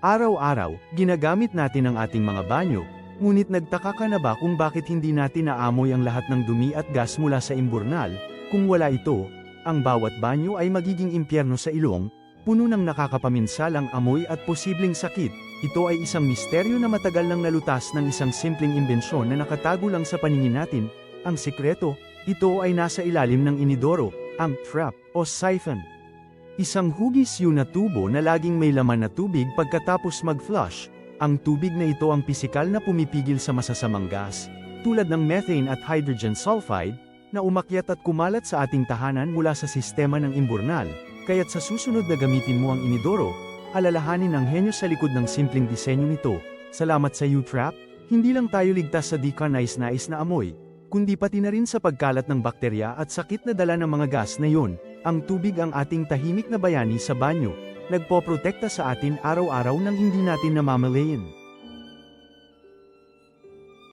Araw-araw, ginagamit natin ang ating mga banyo, ngunit nagtaka ka na ba kung bakit hindi natin naamoy ang lahat ng dumi at gas mula sa imburnal? Kung wala ito, ang bawat banyo ay magiging impyerno sa ilong, puno ng nakakapaminsalang amoy at posibleng sakit. Ito ay isang misteryo na matagal nang nalutas ng isang simpleng imbensyon na nakatago lang sa paningin natin. Ang sikreto, ito ay nasa ilalim ng inidoro, ang trap o siphon. Isang hugis yun na tubo na laging may laman na tubig pagkatapos mag-flush. Ang tubig na ito ang pisikal na pumipigil sa masasamang gas, tulad ng methane at hydrogen sulfide, na umakyat at kumalat sa ating tahanan mula sa sistema ng imburnal. Kaya't sa susunod na gamitin mo ang inidoro, alalahanin ang henyo sa likod ng simpleng disenyo nito. Salamat sa U-Trap, hindi lang tayo ligtas sa di ka nais-nais na amoy, kundi pati na rin sa pagkalat ng bakterya at sakit na dala ng mga gas na yun. Ang tubig ang ating tahimik na bayani sa banyo, nagpoprotekta sa atin araw-araw nang hindi natin namamalayan.